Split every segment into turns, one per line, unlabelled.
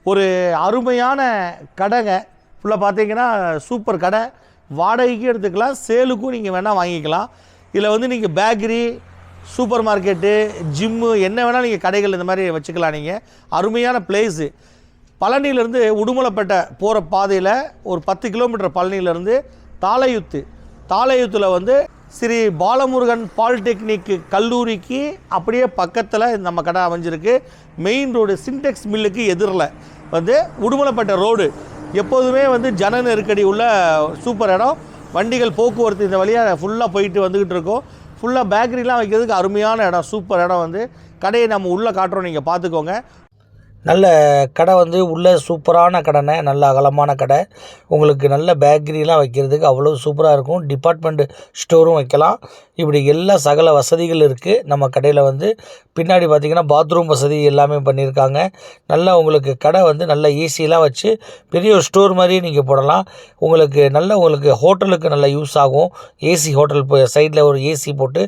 ஒரு அருமையான கடைங்க. ஃபுல்லாக பார்த்தீங்கன்னா சூப்பர் கடை. வாடகைக்கு எடுத்துக்கலாம், சேலுக்கும் நீங்கள் வேணால் வாங்கிக்கலாம். இதில் வந்து நீங்கள் பேக்கரி, சூப்பர் மார்க்கெட்டு, ஜிம்மு என்ன வேணால் நீங்கள் கடைகள் இந்த மாதிரி வச்சுக்கலாம். நீங்கள் அருமையான பிளேஸு. பழனியிலேருந்து உடுமலைப்பேட்டை போகிற பாதையில் ஒரு 10 கிலோமீட்டர் பழனியிலேருந்து தாளையூத்தில் வந்து ஸ்ரீ பாலமுருகன் பாலிடெக்னிக் கல்லூரிக்கு அப்படியே பக்கத்தில் நம்ம கடை அமைஞ்சிருக்கு. மெயின் ரோடு சின்டெக்ஸ் மில்லுக்கு எதிரில் வந்து உடுமலைப்பேட்டை ரோடு. எப்போதுமே வந்து ஜன நெருக்கடி உள்ள சூப்பர் இடம். வண்டிகள் போக்குவரத்து இந்த வழியாக ஃபுல்லாக போயிட்டு வந்துக்கிட்டு இருக்கோம். ஃபுல்லாக பேக்கரிலாம் வைக்கிறதுக்கு அருமையான இடம், சூப்பர் இடம். வந்து கடையை நம்ம உள்ளே காட்டுறோம், நீங்கள் பார்த்துக்கோங்க.
நல்ல கடை வந்து உள்ளே சூப்பரான கடைண்ணே. நல்ல அகலமான கடை. உங்களுக்கு நல்ல பேக்கரிலாம் வைக்கிறதுக்கு அவ்வளோ சூப்பராக இருக்கும். டிபார்ட்மெண்ட் ஸ்டோரும் வைக்கலாம். இப்படி எல்லா சகல வசதிகள் இருக்குது நம்ம கடையில். வந்து பின்னாடி பார்த்திங்கன்னா பாத்ரூம் வசதி எல்லாமே பண்ணியிருக்காங்க. நல்லா உங்களுக்கு கடை வந்து நல்ல ஏசியெலாம் வச்சு பெரிய ஒரு ஸ்டோர் மாதிரியே நீங்கள் போடலாம். உங்களுக்கு ஹோட்டலுக்கு நல்லா யூஸ் ஆகும். ஏசி ஹோட்டல் சைடில் ஒரு ஏசி போட்டு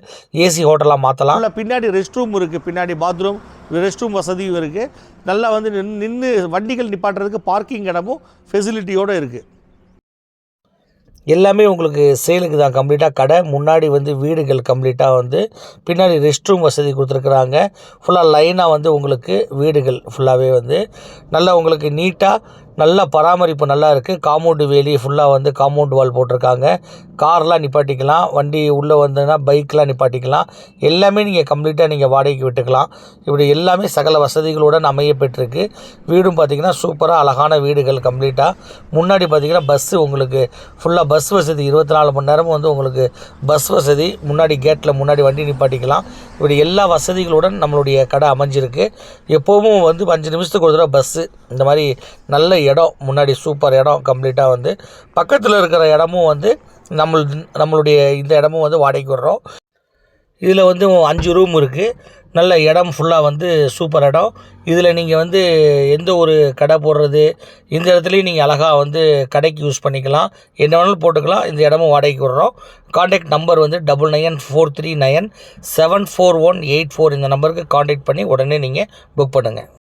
ஏசி ஹோட்டலாக மாற்றலாம்.
பின்னாடி ரெஸ்ட் ரூம் இருக்குது, பின்னாடி பாத்ரூம் ரெஸ்ட் ரூம் வசதியும் இருக்குது. நல்லா வந்து நின்று வண்டிகள் நிப்பாட்டுறதுக்கு பார்க்கிங் இடமும் ஃபெசிலிட்டியோடு இருக்குது.
எல்லாமே உங்களுக்கு சேலுக்கு தான் கம்ப்ளீட்டாக கடை. முன்னாடி வந்து வீடுகள் கம்ப்ளீட்டாக வந்து பின்னாடி ரெஸ்ட் ரூம் வசதி கொடுத்துருக்குறாங்க. ஃபுல்லாக லைனாக வந்து உங்களுக்கு வீடுகள் ஃபுல்லாகவே வந்து நல்லா உங்களுக்கு நீட்டாக நல்ல பராமரிப்பு நல்லா இருக்குது. காம்பவுண்டு வேலி ஃபுல்லாக வந்து காம்பவுண்ட் வால் போட்டிருக்காங்க. கார்லாம் நிப்பாட்டிக்கலாம், வண்டி உள்ளே வந்ததுன்னா பைக்கெலாம் நிப்பாட்டிக்கலாம். எல்லாமே நீங்கள் கம்ப்ளீட்டாக நீங்கள் வாடகைக்கு விட்டுக்கலாம். இப்படி எல்லாமே சகல வசதிகளுடன் அமைய பெற்றிருக்கு. வீடும் பார்த்திங்கன்னா சூப்பராக அழகான வீடுகள் கம்ப்ளீட்டாக. முன்னாடி பார்த்திங்கன்னா பஸ்ஸு உங்களுக்கு ஃபுல்லாக பஸ் வசதி 24 மணி நேரமும் வந்து உங்களுக்கு பஸ் வசதி. முன்னாடி கேட்டில் முன்னாடி வண்டி நிப்பாட்டிக்கலாம். இப்படி எல்லா வசதிகளுடன் நம்மளுடைய கடை அமைஞ்சிருக்கு. எப்போவும் வந்து 5 நிமிஷத்துக்கு ஒரு தடவை பஸ்ஸு. இந்த மாதிரி நல்ல இடம், முன்னாடி சூப்பர் இடம் கம்ப்ளீட்டாக. வந்து பக்கத்தில் இருக்கிற இடமும் வந்து நம்மளுடைய இந்த இடமும் வந்து வாடகைக்கு விடுறோம். இதில் வந்து 5 ரூம் இருக்குது. நல்ல இடம் ஃபுல்லாக வந்து சூப்பர் இடம். இதில் நீங்கள் வந்து எந்த ஒரு கடை போடுறது இந்த இடத்துலையும் நீங்கள் அழகாக வந்து கடைக்கு யூஸ் பண்ணிக்கலாம். என்ன வேணாலும் போட்டுக்கலாம். இந்த இடமும் வாடகைக்கு விடுறோம். கான்டாக்ட் நம்பர் வந்து 9943974184 இந்த நம்பருக்கு கான்டாக்ட் பண்ணி உடனே நீங்கள் புக் பண்ணுங்கள்.